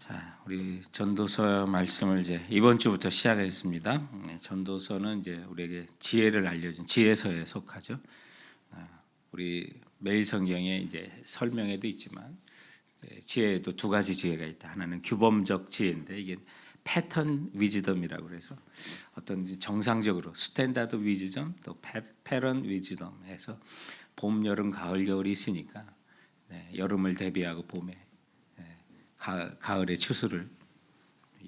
자, 우리 전도서 말씀을 이제 이번 주부터 시작하겠습니다. 전도서는 이제 우리에게 지혜를 알려준 지혜서에 속하죠. 우리 매일 성경에 이제 설명에도 있지만 지혜에도 두 가지 지혜가 있다. 하나는 규범적 지혜인데 이게 패턴 위즈덤이라고 그래서 어떤 정상적으로 스탠다드 위즈덤 또 패런 위즈덤에서 봄, 여름, 가을, 겨울이 있으니까 여름을 대비하고 봄에 가을의 추수를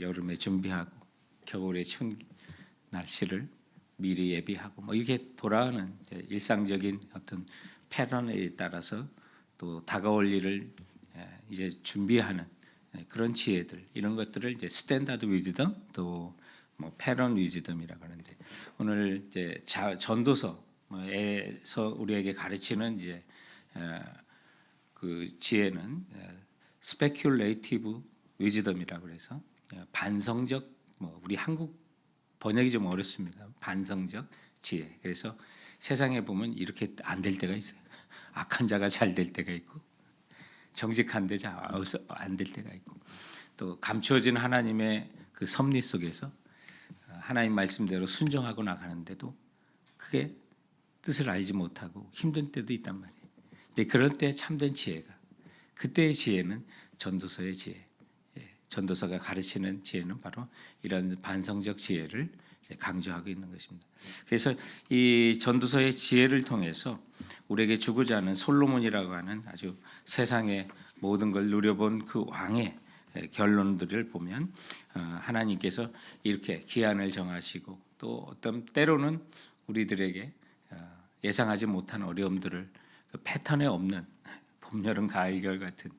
여름에 준비하고 겨울의 추운 날씨를 미리 예비하고 뭐 이렇게 돌아가는 일상적인 어떤 패턴에 따라서 또 다가올 일을 이제 준비하는 그런 지혜들 이런 것들을 이제 스탠다드 위즈덤 또 뭐 패런 위즈덤이라고 하는데 오늘 이제 전도서에서 우리에게 가르치는 이제 그 지혜는 스페큘레이티브 위즈덤이라고 그래서 반성적 뭐 우리 한국 번역이 좀 어렵습니다. 반성적 지혜. 그래서 세상에 보면 이렇게 안 될 때가 있어요. 악한 자가 잘 될 때가 있고 정직한 데 안 될 때가 있고 또 감추어진 하나님의 그 섭리 속에서 하나님 말씀대로 순종하고 나가는데도 그게 뜻을 알지 못하고 힘든 때도 있단 말이에요. 근데 그럴 때 참된 지혜가 그때의 지혜는 전도서의 지혜. 전도서가 가르치는 지혜는 바로 이런 반성적 지혜를 강조하고 있는 것입니다. 그래서 이 전도서의 지혜를 통해서 우리에게 주고자 하는 솔로몬이라고 하는 아주 세상의 모든 걸 누려본 그 왕의 결론들을 보면 하나님께서 이렇게 기한을 정하시고 또 어떤 때로는 우리들에게 예상하지 못한 어려움들을 그 패턴에 없는 봄, 여름, 가을, 겨울 같은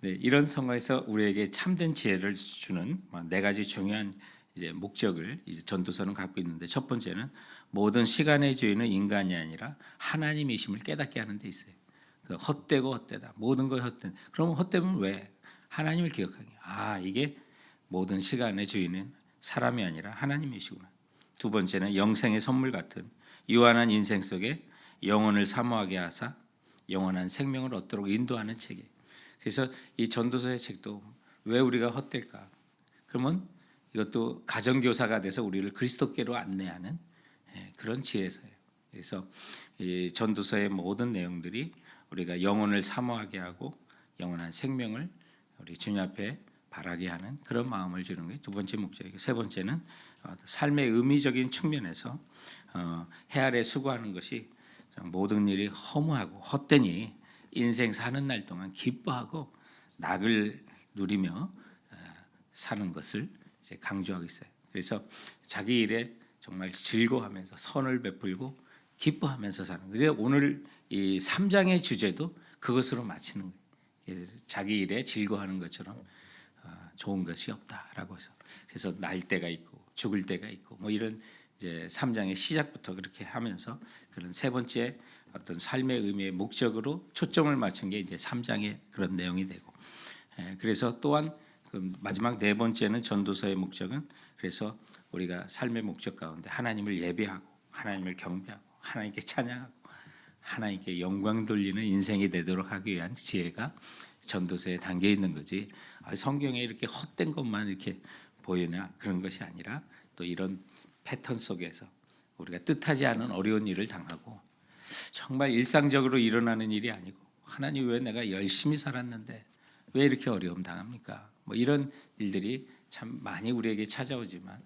이런 상황에서 우리에게 참된 지혜를 주는 네 가지 중요한 이제 목적을 이제 전도서는 갖고 있는데 첫 번째는 모든 시간의 주인은 인간이 아니라 하나님이심을 깨닫게 하는 데 있어요. 그 헛되고 헛되다. 모든 것 헛된. 그러면 헛되면 왜? 하나님을 기억하게. 이게 모든 시간의 주인은 사람이 아니라 하나님이시구나. 두 번째는 영생의 선물 같은 유한한 인생 속에 영혼을 사모하게 하사 영원한 생명을 얻도록 인도하는 책이에요. 그래서 이 전도서의 책도 왜 우리가 헛될까? 그러면 이것도 가정교사가 돼서 우리를 그리스도께로 안내하는 그런 지혜서예요. 그래서 이 전도서의 모든 내용들이 우리가 영혼을 사모하게 하고 영원한 생명을 우리 주님 앞에 바라게 하는 그런 마음을 주는 게 두 번째 목적이고 세 번째는 삶의 의미적인 측면에서 해 아래 수고하는 것이 모든 일이 허무하고 헛되니 인생 사는 날 동안 기뻐하고 낙을 누리며 사는 것을 이제 강조하고 있어요. 그래서 자기 일에 정말 즐거워하면서 선을 베풀고 기뻐하면서 사는 거예요. 오늘 이 3장의 주제도 그것으로 마치는 거예요. 자기 일에 즐거워하는 것처럼 좋은 것이 없다라고 해서 그래서 날 때가 있고 죽을 때가 있고 뭐 이런 이제 3장의 시작부터 그렇게 하면서 그런 세 번째 어떤 삶의 의미의 목적으로 초점을 맞춘 게 이제 3장의 그런 내용이 되고 그래서 또한 그 마지막 네 번째는 전도서의 목적은 그래서 우리가 삶의 목적 가운데 하나님을 예배하고 하나님을 경배하고 하나님께 찬양하고 하나님께 영광 돌리는 인생이 되도록 하기 위한 지혜가 전도서에 담겨 있는 거지 성경에 이렇게 헛된 것만 이렇게 보이나 그런 것이 아니라 또 이런 패턴 속에서 우리가 뜻하지 않은 어려운 일을 당하고 정말 일상적으로 일어나는 일이 아니고 하나님 왜 내가 열심히 살았는데 왜 이렇게 어려움 당합니까? 뭐 이런 일들이 참 많이 우리에게 찾아오지만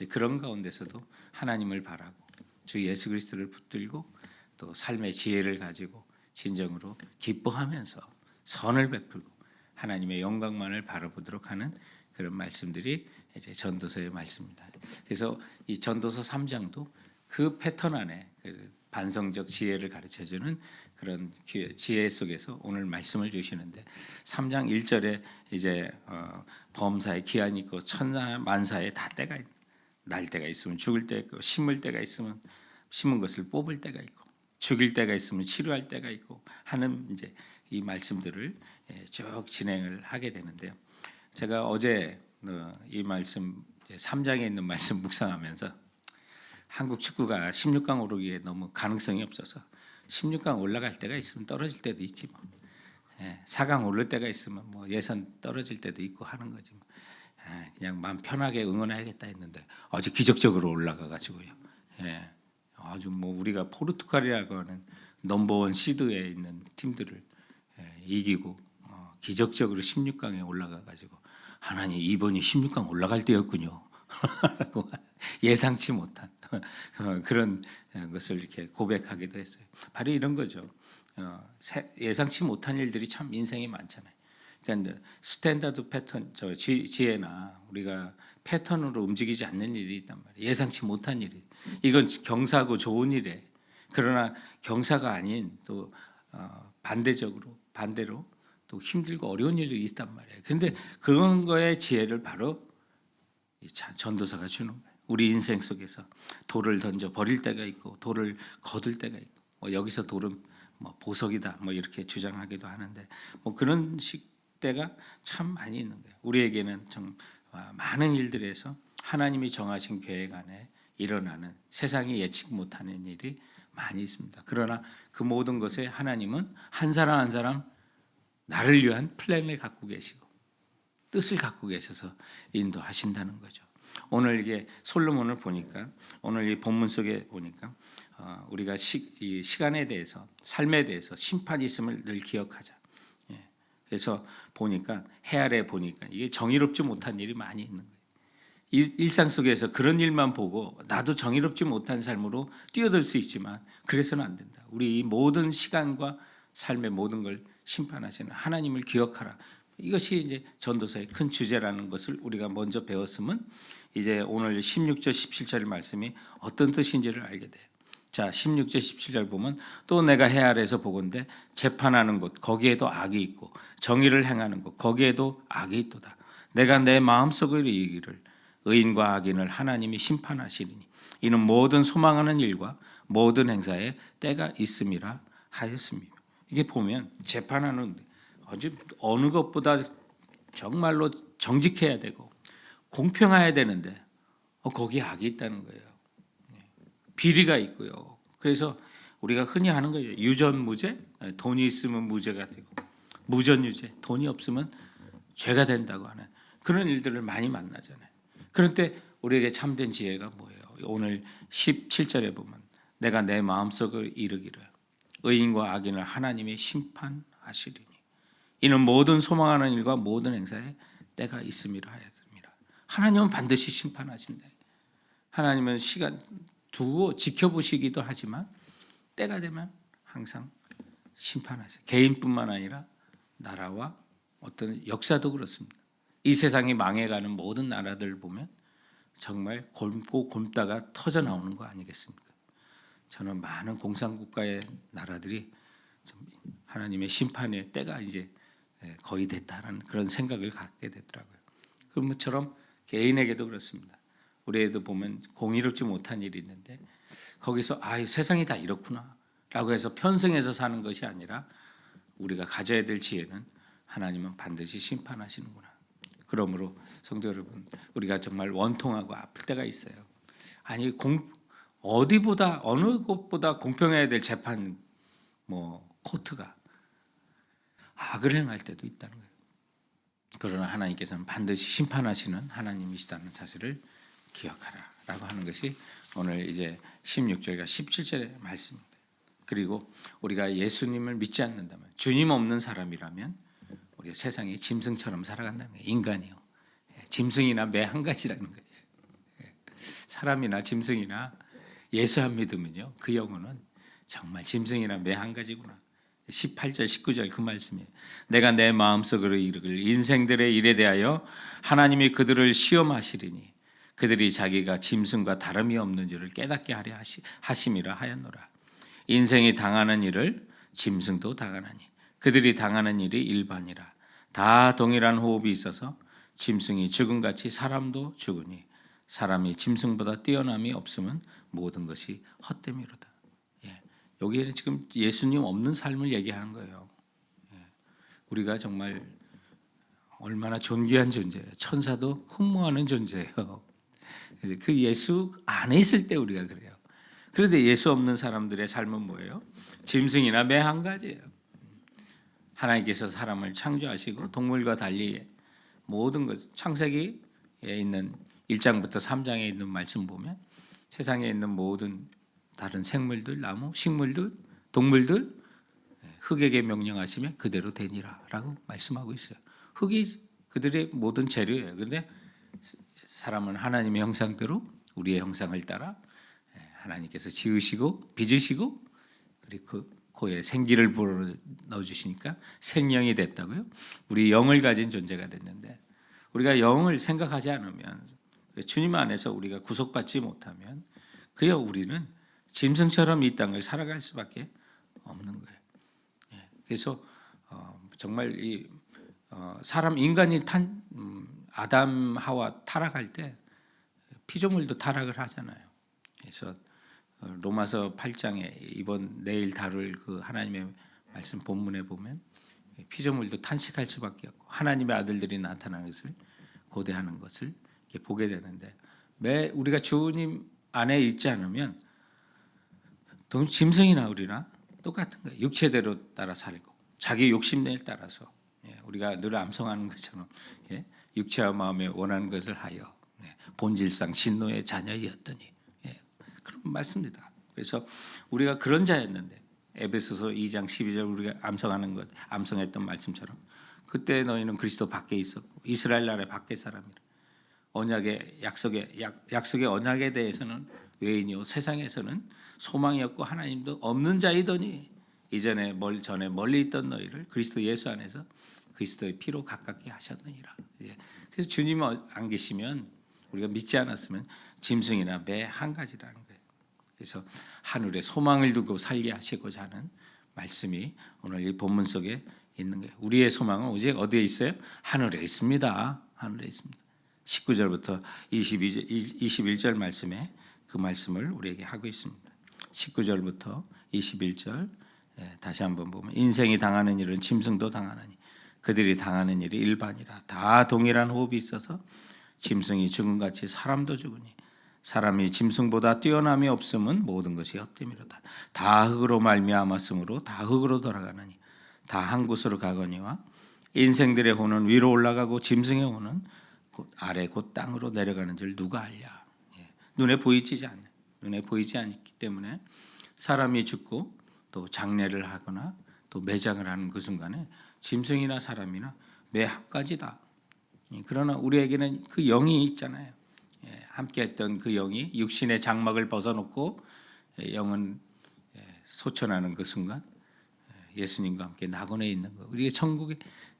그런 가운데서도 하나님을 바라고 주 예수 그리스도를 붙들고 또 삶의 지혜를 가지고 진정으로 기뻐하면서 선을 베풀고 하나님의 영광만을 바라보도록 하는 그런 말씀들이 이제 전도서의 말씀입니다. 그래서 이 전도서 3장도 그 패턴 안에 반성적 지혜를 가르쳐주는 그런 지혜 속에서 오늘 말씀을 주시는데 3장 1절에 이제 범사에 기한이 있고 천사 만사에 다 때가 있고 날 때가 있으면 죽을 때가 있고 심을 때가 있으면 심은 것을 뽑을 때가 있고 죽일 때가 있으면 치료할 때가 있고 하는 이제 이 말씀들을 쭉 진행을 하게 되는데요. 제가 어제 이 말씀 3장에 있는 말씀 묵상하면서 한국 축구가 16강 오르기에 너무 가능성이 없어서 16강 올라갈 때가 있으면 떨어질 때도 있지 뭐. 4강 오를 때가 있으면 뭐 예선 떨어질 때도 있고 하는 거지. 그냥 마음 편하게 응원해야겠다 했는데 아주 기적적으로 올라가 가지고요. 아주 뭐 우리가 포르투갈이라고 하는 넘버원 시드에 있는 팀들을 이기고 기적적으로 16강에 올라가 가지고 하나님 이번이 16강 올라갈 때였군요. 예상치 못한 그런 것을 이렇게 고백하기도 했어요. 바로 이런 거죠. 예상치 못한 일들이 참 인생에 많잖아요. 그러니까 스탠다드 패턴, 지혜나 우리가 패턴으로 움직이지 않는 일이 있단 말이에요. 예상치 못한 일이. 이건 경사고 좋은 일에. 그러나 경사가 아닌 또 반대로 또 힘들고 어려운 일이 있단 말이에요. 그런데 그런 거에 지혜를 바로 전도사가 주는 거예요. 우리 인생 속에서 돌을 던져 버릴 때가 있고 돌을 거둘 때가 있고 여기서 돌은 뭐 보석이다 뭐 이렇게 주장하기도 하는데 뭐 그런 때가 참 많이 있는 거예요. 우리에게는 좀 많은 일들에서 하나님이 정하신 계획 안에 일어나는 세상이 예측 못하는 일이 많이 있습니다. 그러나 그 모든 것에 하나님은 한 사람 한 사람 나를 위한 플랜을 갖고 계시고 뜻을 갖고 계셔서 인도하신다는 거죠. 오늘 이게 솔로몬을 보니까 오늘 이 본문 속에 보니까 우리가 이 시간에 대해서 삶에 대해서 심판이 있음을 늘 기억하자. 그래서 보니까 해 아래 보니까 이게 정의롭지 못한 일이 많이 있는 거예요. 일상 속에서 그런 일만 보고 나도 정의롭지 못한 삶으로 뛰어들 수 있지만 그래서는 안 된다. 우리 이 모든 시간과 삶의 모든 걸 심판하시는 하나님을 기억하라. 이것이 이제 전도서의 큰 주제라는 것을 우리가 먼저 배웠으면 이제 오늘 16절 17절 말씀이 어떤 뜻인지를 알게 돼요. 자, 16절 17절 보면 또 내가 해 아래에서 보건대 재판하는 곳 거기에도 악이 있고 정의를 행하는 곳 거기에도 악이 있도다. 내가 내 마음속으로 이르기를 의인과 악인을 하나님이 심판하시리니 이는 모든 소망하는 일과 모든 행사에 때가 있음이라 하였습니다. 이게 보면 재판하는 아주 어느 것보다 정말로 정직해야 되고 공평해야 되는데 거기에 악이 있다는 거예요. 비리가 있고요. 그래서 우리가 흔히 하는 거예요. 유전무죄, 돈이 있으면 무죄가 되고 무전유죄, 돈이 없으면 죄가 된다고 하는 그런 일들을 많이 만나잖아요. 그런데 우리에게 참된 지혜가 뭐예요? 오늘 17절에 보면 내가 내 마음속을 이르기를 의인과 악인을 하나님이 심판하시리니 이는 모든 소망하는 일과 모든 행사에 때가 있음이라 하였습니다. 하나님은 반드시 심판하신다. 하나님은 시간 두고 지켜보시기도 하지만 때가 되면 항상 심판하세요. 개인뿐만 아니라 나라와 어떤 역사도 그렇습니다. 이 세상이 망해가는 모든 나라들 보면 정말 곪고 곪다가 터져 나오는 거 아니겠습니까? 저는 많은 공산국가의 나라들이 하나님의 심판의 때가 이제 거의 됐다는 그런 생각을 갖게 되더라고요. 그런 것처럼 개인에게도 그렇습니다. 우리에도 보면 공의롭지 못한 일이 있는데 거기서 세상이 다 이렇구나라고 해서 편승해서 사는 것이 아니라 우리가 가져야 될 지혜는 하나님은 반드시 심판하시는구나. 그러므로 성도 여러분, 우리가 정말 원통하고 아플 때가 있어요. 아니 어디보다 어느 곳보다 공평해야 될 재판 코트가 악을 행할 때도 있다는 거예요. 그러나 하나님께서는 반드시 심판하시는 하나님이시다는 사실을 기억하라라고 하는 것이 오늘 이제 16절과 17절의 말씀입니다. 그리고 우리가 예수님을 믿지 않는다면 주님 없는 사람이라면 우리가 세상에 짐승처럼 살아간다는 거예요. 인간이요. 짐승이나 매 한 가지라는 거예요. 사람이나 짐승이나 예수 안 믿으면요. 그 영혼은 정말 짐승이나 매 한 가지구나. 18절 19절 그 말씀이에요. 내가 내 마음속으로 이르기를 인생들의 일에 대하여 하나님이 그들을 시험하시리니 그들이 자기가 짐승과 다름이 없는 줄을 깨닫게 하려 하심이라 하였노라. 인생이 당하는 일을 짐승도 당하나니 그들이 당하는 일이 일반이라. 다 동일한 호흡이 있어서 짐승이 죽음같이 사람도 죽으니 사람이 짐승보다 뛰어남이 없으면 모든 것이 헛됨이로다. 여기에는 지금 예수님 없는 삶을 얘기하는 거예요. 우리가 정말 얼마나 존귀한 존재예요. 천사도 흠모하는 존재예요. 그 예수 안에 있을 때 우리가 그래요. 그런데 예수 없는 사람들의 삶은 뭐예요? 짐승이나 매 한 가지예요. 하나님께서 사람을 창조하시고 동물과 달리 모든 것 창세기에 있는 1장부터 3장에 있는 말씀 보면 세상에 있는 모든 다른 생물들, 나무, 식물들, 동물들 흙에게 명령하시면 그대로 되니라라고 말씀하고 있어요. 흙이 그들의 모든 재료예요. 그런데 사람은 하나님의 형상대로 우리의 형상을 따라 하나님께서 지으시고 빚으시고 그리고 그 코에 생기를 불어 넣어 주시니까 생명이 됐다고요. 우리 영을 가진 존재가 됐는데 우리가 영을 생각하지 않으면 주님 안에서 우리가 구속받지 못하면 그여 우리는 짐승처럼 이 땅을 살아갈 수밖에 없는 거예요. 그래서 정말 이 사람 인간이 아담 하와 타락할 때 피조물도 타락을 하잖아요. 그래서 로마서 8장에 이번 내일 다룰 그 하나님의 말씀 본문에 보면 피조물도 탄식할 수밖에 없고 하나님의 아들들이 나타나는 것을 고대하는 것을 이렇게 보게 되는데 매 우리가 주님 안에 있지 않으면 짐승이나 우리나 똑같은 거예요. 육체대로 따라 살고 자기 욕심을 따라서 우리가 늘 암송하는 것처럼 육체와 마음에 원하는 것을 하여 본질상 신노의 자녀이었더니 그런 말씀입니다. 그래서 우리가 그런 자였는데 에베소서 2장 12절 우리가 암송했던 말씀처럼 그때 너희는 그리스도 밖에 있었고 이스라엘 나라의 밖에 사람이라 언약의 약속의 언약에 대해서는 외인이요 세상에서는 소망이 없고 하나님도 없는 자이더니 이전에 전에 멀리 있던 너희를 그리스도 예수 안에서 그리스도의 피로 가깝게 하셨느니라. 그래서 주님 안 계시면 우리가 믿지 않았으면 짐승이나 매 한 가지라는 거예요. 그래서 하늘에 소망을 두고 살게 하시고자 하는 말씀이 오늘 이 본문 속에 있는 거예요. 우리의 소망은 오직 어디에 있어요? 하늘에 있습니다. 하늘에 있습니다. 19절부터 21절 말씀에 그 말씀을 우리에게 하고 있습니다. 19절부터 21절 다시 한번 보면 인생이 당하는 일은 짐승도 당하느니 그들이 당하는 일이 일반이라 다 동일한 호흡이 있어서 짐승이 죽음같이 사람도 죽으니 사람이 짐승보다 뛰어남이 없음은 모든 것이 헛됨이로다. 다 흙으로 말미암았으므로 다 흙으로 돌아가느니 다 한 곳으로 가거니와 인생들의 혼은 위로 올라가고 짐승의 혼은 아래 곧 땅으로 내려가는 줄 누가 알랴. 눈에 보이지 않기 때문에 사람이 죽고 또 장례를 하거나 또 매장을 하는 그 순간에 짐승이나 사람이나 매 한 가지다. 그러나 우리에게는 그 영이 있잖아요. 함께했던 그 영이 육신의 장막을 벗어놓고 영은 소천하는 그 순간 예수님과 함께 낙원에 있는 거. 우리의 천국의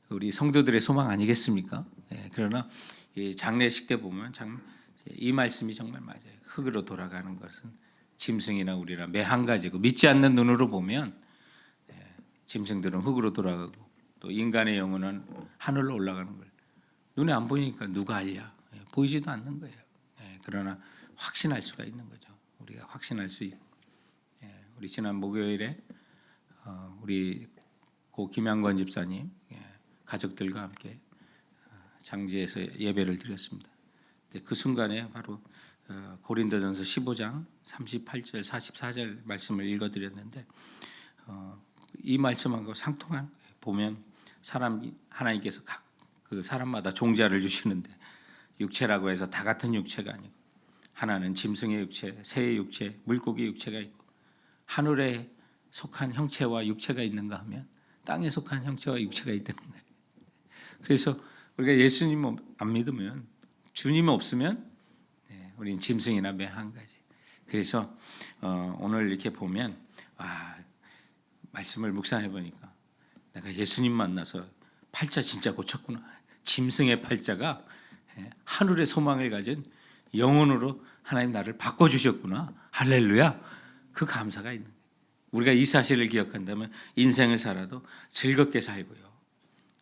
우리 성도들의 소망 아니겠습니까? 그러나 이 장례식 때 보면 이 말씀이 정말 맞아요. 흙으로 돌아가는 것은 짐승이나 우리나 매 한 가지고 믿지 않는 눈으로 보면 짐승들은 흙으로 돌아가고 또 인간의 영혼은 하늘로 올라가는 걸 눈에 안 보이니까 누가 알랴. 보이지도 않는 거예요. 그러나 확신할 수가 있는 거죠. 우리가 확신할 수 있고 우리 지난 목요일에 우리 고 김양건 집사님 가족들과 함께 장지에서 예배를 드렸습니다. 그 순간에 바로 고린도전서 15장 38절 44절 말씀을 읽어드렸는데 이 말씀하고 상통한 거예요. 보면 하나님께서 각 그 사람마다 종자를 주시는데 육체라고 해서 다 같은 육체가 아니고 하나는 짐승의 육체, 새의 육체, 물고기 육체가 있고 하늘에 속한 형체와 육체가 있는가 하면 땅에 속한 형체와 육체가 있다는 거예요. 그래서 우리가 예수님 안 믿으면 주님 없으면 우리는 짐승이나 매 한 가지. 그래서 오늘 이렇게 보면 말씀을 묵상해 보니까 내가 예수님 만나서 팔자 진짜 고쳤구나. 짐승의 팔자가 하늘의 소망을 가진 영혼으로 하나님 나를 바꿔주셨구나. 할렐루야. 그 감사가 있는 거예요. 우리가 이 사실을 기억한다면 인생을 살아도 즐겁게 살고요.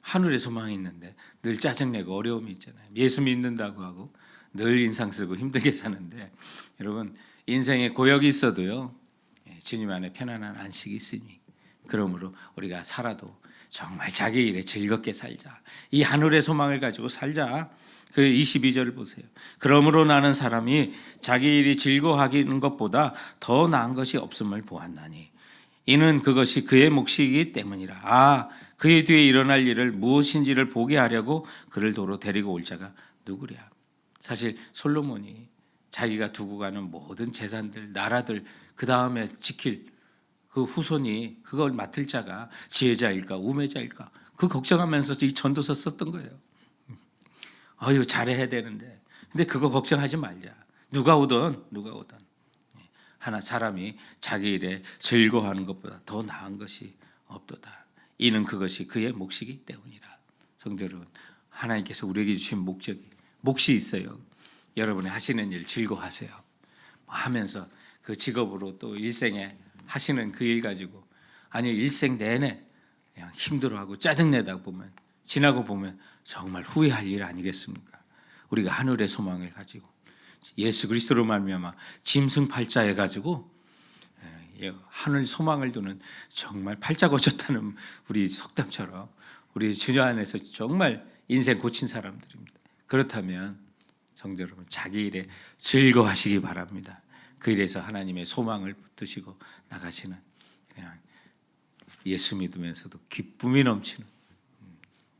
하늘의 소망이 있는데 늘 짜증내고 어려움이 있잖아요. 예수 믿는다고 하고 늘 인상 쓰고 힘들게 사는데 여러분 인생에 고역이 있어도요. 주님 안에 편안한 안식이 있으니 그러므로 우리가 살아도 정말 자기 일에 즐겁게 살자. 이 하늘의 소망을 가지고 살자. 그 22절을 보세요. 그러므로 나는 사람이 자기 일이 즐거워하기는 것보다 더 나은 것이 없음을 보았나니 이는 그것이 그의 몫이기 때문이라. 그의 뒤에 일어날 일을 무엇인지를 보게 하려고 그를 도로 데리고 올 자가 누구랴. 사실 솔로몬이 자기가 두고 가는 모든 재산들, 나라들, 그 다음에 지킬 그 후손이 그걸 맡을 자가 지혜자일까 우매자일까 그 걱정하면서 이 전도서 썼던 거예요. 아유 잘해야 되는데 근데 그거 걱정하지 말자. 누가 오든 하나 사람이 자기 일에 즐거워하는 것보다 더 나은 것이 없도다. 이는 그것이 그의 몫이기 때문이라. 성도 여러분, 하나님께서 우리에게 주신 몫이 있어요. 여러분이 하시는 일 즐거워하세요. 하면서 그 직업으로 또 일생에 하시는 그 일 가지고 아니 일생 내내 그냥 힘들어하고 짜증내다 보면 지나고 보면 정말 후회할 일 아니겠습니까? 우리가 하늘의 소망을 가지고 예수 그리스도로 말미암아 짐승팔자해 가지고 하늘 소망을 두는 정말 팔자 고쳤다는 우리 속담처럼 우리 주님 안에서 정말 인생 고친 사람들입니다. 그렇다면 성도 여러분 자기 일에 즐거워하시기 바랍니다. 그 일에서 하나님의 소망을 붙드시고 나가시는 그냥 예수 믿으면서도 기쁨이 넘치는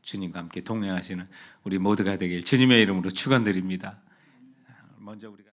주님과 함께 동행하시는 우리 모두가 되길 주님의 이름으로 축원드립니다. 먼저 우리가